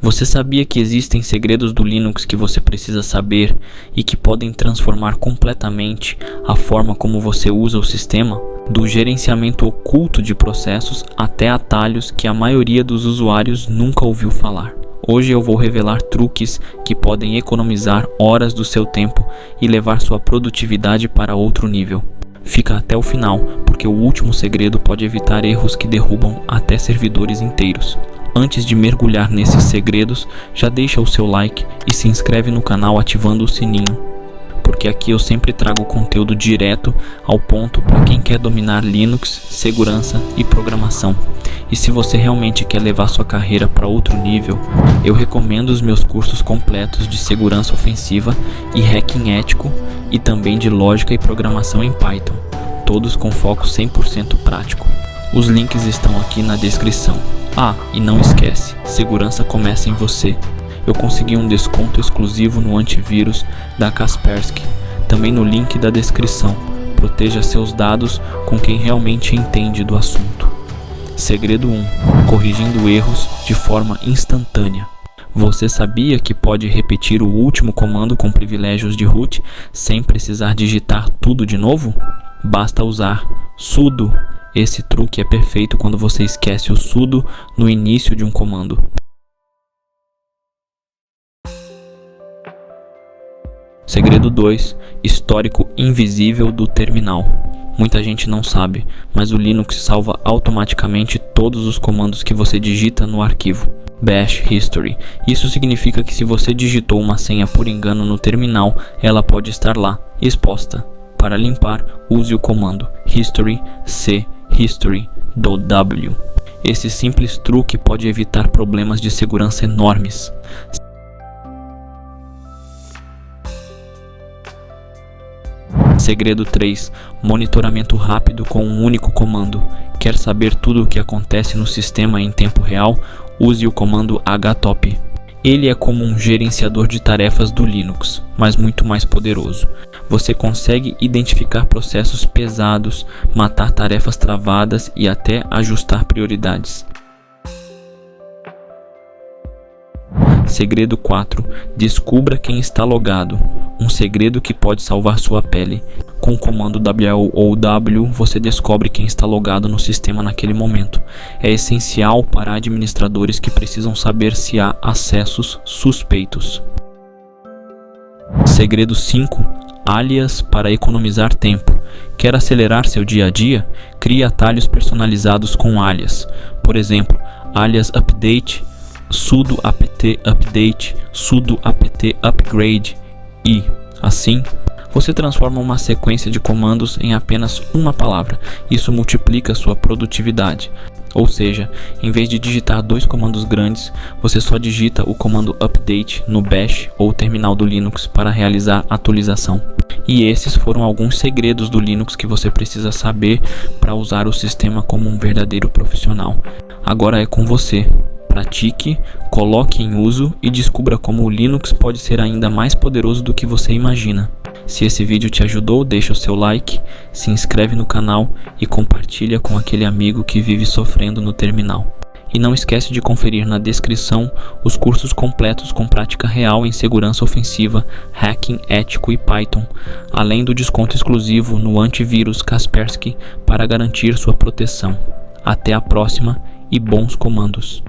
Você sabia que existem segredos do Linux que você precisa saber e que podem transformar completamente a forma como você usa o sistema? Do gerenciamento oculto de processos até atalhos que a maioria dos usuários nunca ouviu falar. Hoje eu vou revelar truques que podem economizar horas do seu tempo e levar sua produtividade para outro nível. Fica até o final, porque o último segredo pode evitar erros que derrubam até servidores inteiros. Antes de mergulhar nesses segredos, já deixa o seu like e se inscreve no canal ativando o sininho, porque aqui eu sempre trago conteúdo direto ao ponto para quem quer dominar Linux, segurança e programação. E se você realmente quer levar sua carreira para outro nível, eu recomendo os meus cursos completos de segurança ofensiva e hacking ético e também de lógica e programação em Python, todos com foco 100% prático. Os links estão aqui na descrição. E não esquece, segurança começa em você. Eu consegui um desconto exclusivo no antivírus da Kaspersky, também no link da descrição. Proteja seus dados com quem realmente entende do assunto. Segredo 1. Corrigindo erros de forma instantânea. Você sabia que pode repetir o último comando com privilégios de root sem precisar digitar tudo de novo? Basta usar sudo. Esse truque é perfeito quando você esquece o sudo no início de um comando. Segredo 2. Histórico invisível do terminal. Muita gente não sabe, mas o Linux salva automaticamente todos os comandos que você digita no arquivo Bash History. Isso significa que se você digitou uma senha por engano no terminal, ela pode estar lá, exposta. Para limpar, use o comando history c history .w. Esse simples truque pode evitar problemas de segurança enormes. Segredo 3. Monitoramento rápido com um único comando. Quer saber tudo o que acontece no sistema em tempo real? Use o comando htop. Ele é como um gerenciador de tarefas do Linux, mas muito mais poderoso. Você consegue identificar processos pesados, matar tarefas travadas e até ajustar prioridades. Segredo 4. Descubra quem está logado. Um segredo que pode salvar sua pele. Com o comando WL ou W, você descobre quem está logado no sistema naquele momento. É essencial para administradores que precisam saber se há acessos suspeitos. Segredo 5. Alias para economizar tempo. Quer acelerar seu dia a dia? Crie atalhos personalizados com alias. Por exemplo, alias update, sudo apt update, sudo apt upgrade e, assim, você transforma uma sequência de comandos em apenas uma palavra. Isso multiplica sua produtividade. Ou seja, em vez de digitar 2 comandos grandes, você só digita o comando update no bash ou terminal do Linux para realizar atualização. E esses foram alguns segredos do Linux que você precisa saber para usar o sistema como um verdadeiro profissional. Agora é com você. Pratique, coloque em uso e descubra como o Linux pode ser ainda mais poderoso do que você imagina. Se esse vídeo te ajudou, deixa o seu like, se inscreve no canal e compartilha com aquele amigo que vive sofrendo no terminal. E não esquece de conferir na descrição os cursos completos com prática real em segurança ofensiva, hacking ético e Python, além do desconto exclusivo no antivírus Kaspersky para garantir sua proteção. Até a próxima e bons comandos!